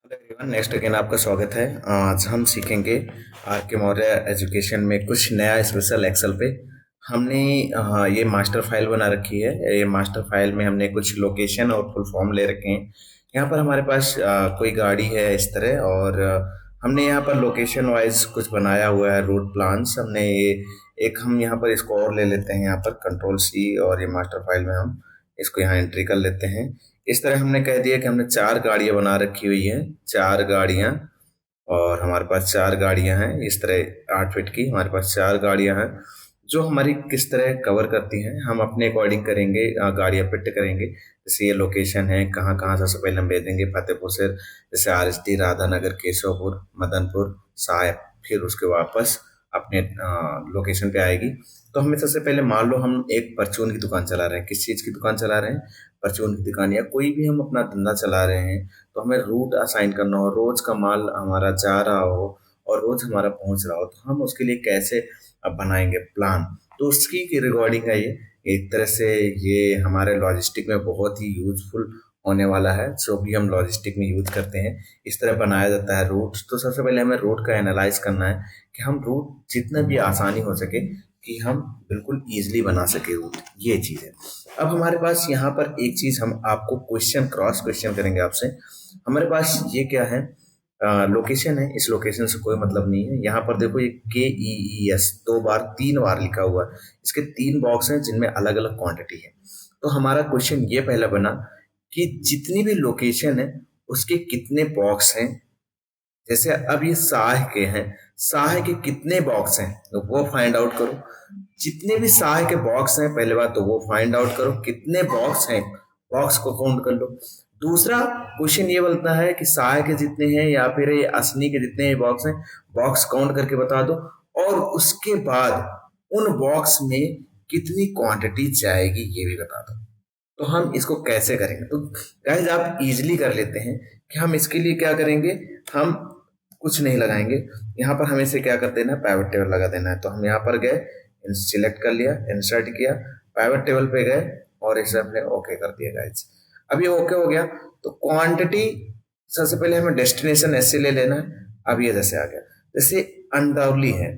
Hello everyone, next again आपका स्वागत है। आज हम सीखेंगे आर के मौर्य एजुकेशन में कुछ नया स्पेशल एक्सेल पे। हमने ये मास्टर फाइल बना रखी है। ये मास्टर फाइल में हमने कुछ लोकेशन और फुल फॉर्म ले रखे हैं। यहाँ पर हमारे पास कोई गाड़ी है इस तरह, और हमने यहाँ पर लोकेशन वाइज कुछ बनाया हुआ है रूट प्लान्स। हमने ये एक हम यहाँ पर इसको और ले लेते हैं, यहाँ पर कंट्रोल सी, और ये मास्टर फाइल में हम इसको यहाँ एंट्री कर लेते हैं। इस तरह हमने कह दिया कि हमने 4 गाड़ियाँ बना रखी हुई हैं, 4 गाड़ियाँ, और हमारे पास 4 गाड़ियाँ हैं इस तरह 8 फीट की। हमारे पास 4 गाड़ियाँ हैं जो हमारी किस तरह कवर करती हैं हम अपने अकॉर्डिंग करेंगे। गाड़ियाँ पिट करेंगे, जैसे ये लोकेशन है कहाँ कहाँ। सबसे पहले हम भेजेंगे फतेहपुर से, जैसे RSD, राधानगर, केशवपुर, मदनपुर, साहेब, फिर उसके वापस अपने लोकेशन पे आएगी। तो हमें सबसे पहले मान लो हम एक परचून की दुकान चला रहे हैं। किस चीज़ की दुकान चला रहे हैं? परचून की दुकान, या कोई भी हम अपना धंधा चला रहे हैं तो हमें रूट असाइन करना हो, रोज का माल हमारा जा रहा हो और रोज हमारा पहुंच रहा हो, तो हम उसके लिए कैसे अब बनाएंगे प्लान। तो उसकी की रिकॉर्डिंग है ये। एक तरह से ये हमारे लॉजिस्टिक में बहुत ही यूजफुल होने वाला है। जो भी हम लॉजिस्टिक में यूज करते हैं इस तरह बनाया जाता है रूट। तो सबसे पहले हमें रूट का एनालाइज करना है कि हम रूट जितना भी आसानी हो सके कि हम बिल्कुल ईजिली बना सके रूट, ये चीज़ है। अब हमारे पास यहाँ पर एक चीज़ हम आपको क्वेश्चन क्रॉस क्वेश्चन करेंगे आपसे। हमारे पास ये क्या है? लोकेशन है। इस लोकेशन से कोई मतलब नहीं है। यहाँ पर देखो ये KEES 2 बार 3 बार लिखा हुआ है। इसके 3 बॉक्स हैं जिनमें अलग अलग क्वांटिटी है। तो हमारा क्वेश्चन ये पहला बना कि जितनी भी लोकेशन है उसके कितने बॉक्स हैं। जैसे अब ये साह के हैं, साह के कितने बॉक्स हैं तो वो फाइंड आउट करो। जितने भी साह के बॉक्स हैं पहले बात तो वो फाइंड आउट करो, कितने बॉक्स हैं, बॉक्स को काउंट कर लो। दूसरा क्वेश्चन ये बोलता है कि साह के जितने हैं या फिर ये असनी के जितने बॉक्स हैं, बॉक्स काउंट करके बता दो। और उसके बाद उन बॉक्स में कितनी क्वांटिटी जाएगी ये भी बता दो। तो हम इसको कैसे करेंगे? तो गाइज आप इजीली कर लेते हैं कि हम इसके लिए क्या करेंगे। हम कुछ नहीं लगाएंगे, यहाँ पर हमें से क्या कर देना है, पाइवट टेबल लगा देना है। तो हम यहाँ पर गए, सिलेक्ट कर लिया, इंसर्ट किया, पाइवट टेबल पे गए और इसे हमने ओके कर दिया गाइज। अब ये ओके हो गया। तो क्वांटिटी सबसे पहले हमें डेस्टिनेशन ऐसे ले लेना है। अब ये जैसे आ गया, जैसे अंडौली है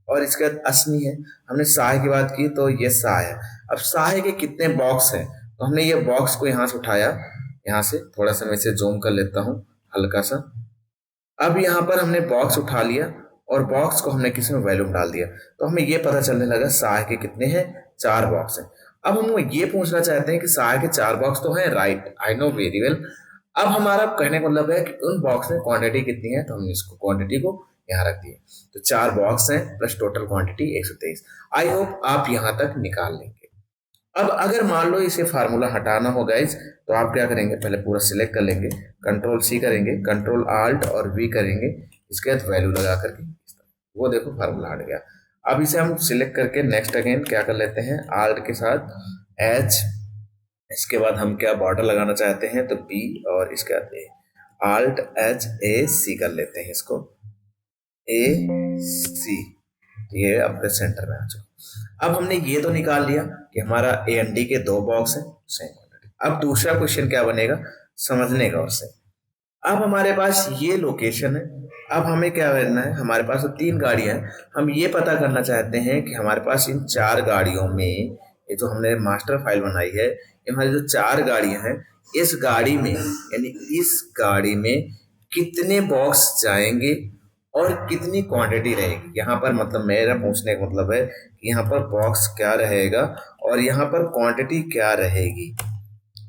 और इसके बाद असनी है। हमने साह की बात की तो ये साह है। अब साह के कितने बॉक्स है तो हमने ये बॉक्स को यहाँ से उठाया, यहाँ से थोड़ा सा मैं इसे जूम कर लेता हूँ हल्का सा। अब यहाँ पर हमने बॉक्स उठा लिया और बॉक्स को हमने किसी में वैल्यूम डाल दिया। तो हमें ये पता चलने लगा साह के कितने हैं, 4 बॉक्स हैं। अब हम ये पूछना चाहते हैं कि साह के 4 बॉक्स तो हैं, right, I know very well. अब हमारा कहने का मतलब है कि उन बॉक्स में क्वांटिटी कितनी है, तो हमने इसको क्वांटिटी को यहाँ रख दिया। तो 4 बॉक्स हैं plus total quantity 123। I hope आप यहाँ तक निकाल लेंगे। अब अगर मान लो इसे फार्मूला हटाना हो गाइज, तो आप क्या करेंगे, पहले पूरा सिलेक्ट कर लेंगे, कंट्रोल सी करेंगे, कंट्रोल आल्ट और वी करेंगे, इसके बाद वैल्यू लगा करके वो देखो फार्मूला हट गया। अब इसे हम सिलेक्ट करके नेक्स्ट अगेन क्या कर लेते हैं, आल्ट के साथ एच, इसके बाद हम क्या बॉर्डर लगाना चाहते हैं तो बी, और इसके बाद ए, आल्ट एच ए सी कर लेते हैं इसको, ए सी, ये आपके सेंटर में आ चुका। अब हमने ये तो निकाल लिया कि हमारा ए एंड डी के 2 बॉक्स हैं, सेम क्वांटिटी। अब दूसरा क्वेश्चन क्या बनेगा, समझने का उससे। अब हमारे पास ये लोकेशन है। अब हमें क्या करना है, हमारे पास तो 3 गाड़ियां हैं। हम ये पता करना चाहते हैं कि हमारे पास इन 4 गाड़ियों में, ये जो हमने मास्टर फाइल बनाई है, ये हमारी जो 4 गाड़ियां हैं, इस गाड़ी में यानी इस गाड़ी में कितने बॉक्स जाएंगे और कितनी क्वांटिटी रहेगी। यहाँ पर मतलब मेरा पूछने का मतलब है कि यहाँ पर बॉक्स क्या रहेगा और यहाँ पर क्वांटिटी क्या रहेगी।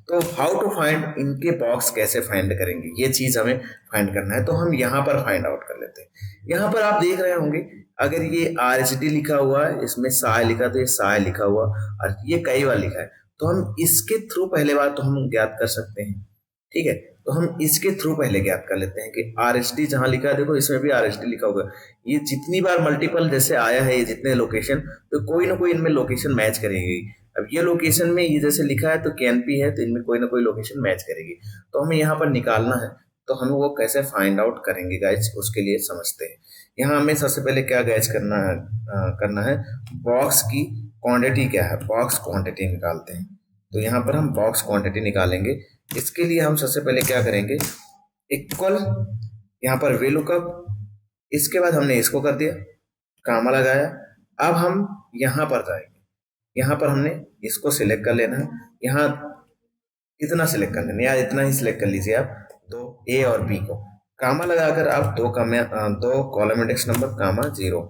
तो हाउ टू फाइंड, इनके बॉक्स कैसे फाइंड करेंगे, ये चीज हमें फाइंड करना है। तो हम यहाँ पर फाइंड आउट कर लेते हैं। यहाँ पर आप देख रहे होंगे, अगर ये RSD लिखा हुआ है, इसमें साय लिखा, तो ये साय लिखा हुआ और ये कई बार लिखा है, तो हम इसके थ्रू पहले बार तो हम ज्ञात कर सकते हैं। ठीक है, तो हम इसके थ्रू पहले ज्ञात कर लेते हैं कि RSD जहां लिखा है, देखो इसमें भी RSD लिखा होगा। ये जितनी बार मल्टीपल जैसे आया है, ये जितने लोकेशन, तो कोई ना कोई इनमें लोकेशन मैच करेगी। अब ये लोकेशन में ये जैसे लिखा है तो KNP है, तो इनमें कोई ना कोई लोकेशन मैच करेगी। तो हमें यहाँ पर निकालना है, तो हमें वो कैसे फाइंड आउट करेंगे गाइज, उसके लिए समझते हैं। यहाँ हमें सबसे पहले क्या गैस करना है, बॉक्स की क्वांटिटी क्या है, बॉक्स क्वांटिटी निकालते हैं। तो यहाँ पर हम बॉक्स क्वांटिटी निकालेंगे। इसके लिए हम सबसे पहले क्या करेंगे, इक्वल, यहाँ पर वे लुकअप, इसके बाद हमने इसको कर दिया, कामा लगाया। अब हम यहाँ पर जाएंगे, यहाँ पर हमने इसको सिलेक्ट कर लेना है, यहाँ इतना सिलेक्ट कर लेना, या इतना ही सिलेक्ट कर लीजिए आप, दो ए और बी को कामा लगाकर आप दो column index number comma zero,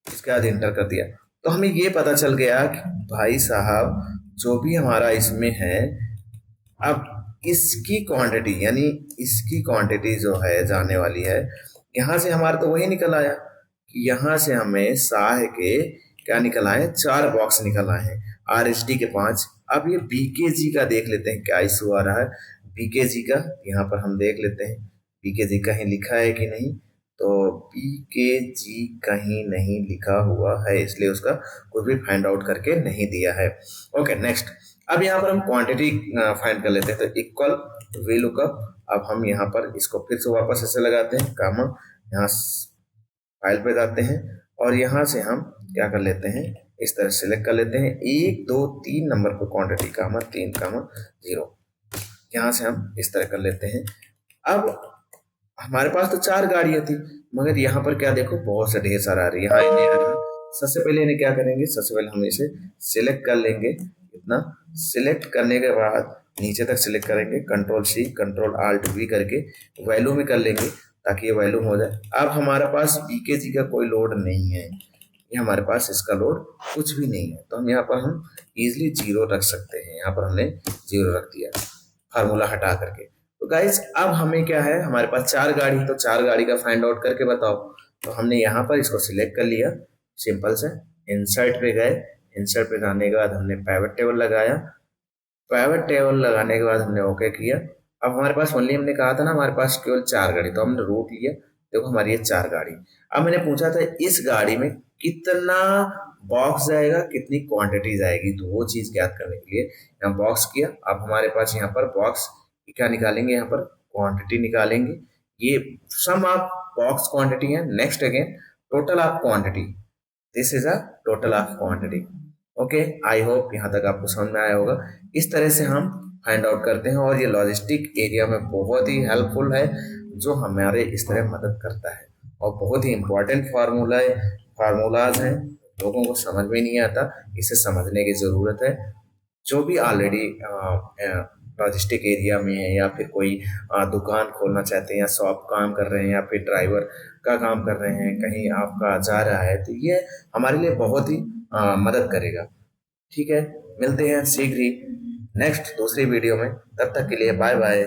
इसके बाद इंटर कर दिया। तो हमें ये पता चल गया कि भाई साहब जो भी हमारा इसमें है, अब इसकी क्वांटिटी यानी इसकी क्वांटिटी जो है जाने वाली है, यहाँ से हमारा तो वही निकल आया कि यहाँ से हमें साह के क्या निकल आए, 4 बॉक्स निकल आए हैं, RSD के 5। अब ये BKG का देख लेते हैं क्या इशू आ रहा है। BKG का यहाँ पर हम देख लेते हैं, BKG कहीं लिखा है कि नहीं, तो BKG कहीं नहीं लिखा हुआ है, इसलिए उसका कुछ भी फाइंड आउट करके नहीं दिया है। ओके नेक्स्ट, अब यहाँ पर हम क्वांटिटी फाइंड कर लेते हैं, तो इक्वल वी लुकअप। अब हम यहाँ पर इसको फिर से वापस ऐसे लगाते हैं, कामा, यहाँ फाइल पे जाते हैं और यहाँ से हम क्या कर लेते हैं, इस तरह सेलेक्ट कर लेते हैं 1 2 3 नंबर पर क्वांटिटी कामा 3 कामा 0, यहाँ से हम इस तरह कर लेते हैं। अब हमारे पास तो 4 गाड़ियां थी, मगर यहाँ पर क्या देखो बहुत से ढेर सारा आ रही है, यहाँ इन्हें आ रहा है। सबसे पहले इन्हें क्या करेंगे, सबसे पहले हम इसे सिलेक्ट कर लेंगे, इतना सिलेक्ट करने के बाद नीचे तक सिलेक्ट करेंगे, control C control Alt V करके वैल्यू में कर लेंगे ताकि ये वैल्यू हो जाए। अब हमारे पास BKG का कोई लोड नहीं है, ये हमारे पास इसका लोड कुछ भी नहीं है, तो हम यहाँ पर हम इजिली 0 रख सकते हैं, यहाँ पर हमने 0 रख दिया फार्मूला हटा करके। तो गाइज अब हमें क्या है, हमारे पास 4 गाड़ी, तो 4 गाड़ी का फाइंड आउट करके बताओ। तो हमने यहाँ पर इसको सिलेक्ट कर लिया, सिंपल से इंसर्ट पे गए, इंसर्ट पे जाने के बाद हमने पाइवट टेबल लगाया, पाइवट टेबल लगाने के बाद हमने ओके किया। अब हमारे पास ओनली, हमने कहा था ना हमारे पास केवल 4 गाड़ी, तो हमने रूट लिया, देखो हमारी ये 4 गाड़ी। अब मैंने पूछा था इस गाड़ी में कितना बॉक्स जाएगा, कितनी क्वांटिटी जाएगी, तो वो चीज ज्ञात करने के लिए यहाँ बॉक्स किया। अब हमारे पास यहाँ पर बॉक्स क्या निकालेंगे, यहाँ पर क्वांटिटी निकालेंगे, ये सम ऑफ बॉक्स क्वांटिटी है। Next again total of quantity, this is a total of quantity. Okay, I hope यहाँ तक आपको समझ में आया होगा। इस तरह से हम फाइंड आउट करते हैं और ये लॉजिस्टिक एरिया में बहुत ही हेल्पफुल है, जो हमारे इस तरह मदद करता है और बहुत ही इंपॉर्टेंट फार्मूलाज हैं, लोगों को समझ में नहीं आता, इसे समझने की ज़रूरत है। जो भी ऑलरेडी लॉजिस्टिक एरिया में है, या फिर कोई दुकान खोलना चाहते हैं, या शॉप काम कर रहे हैं, या फिर ड्राइवर का काम कर रहे हैं, कहीं आपका जा रहा है, तो ये हमारे लिए बहुत ही मदद करेगा। ठीक है, मिलते हैं शीघ्र ही नेक्स्ट दूसरी वीडियो में, तब तक के लिए बाय बाय।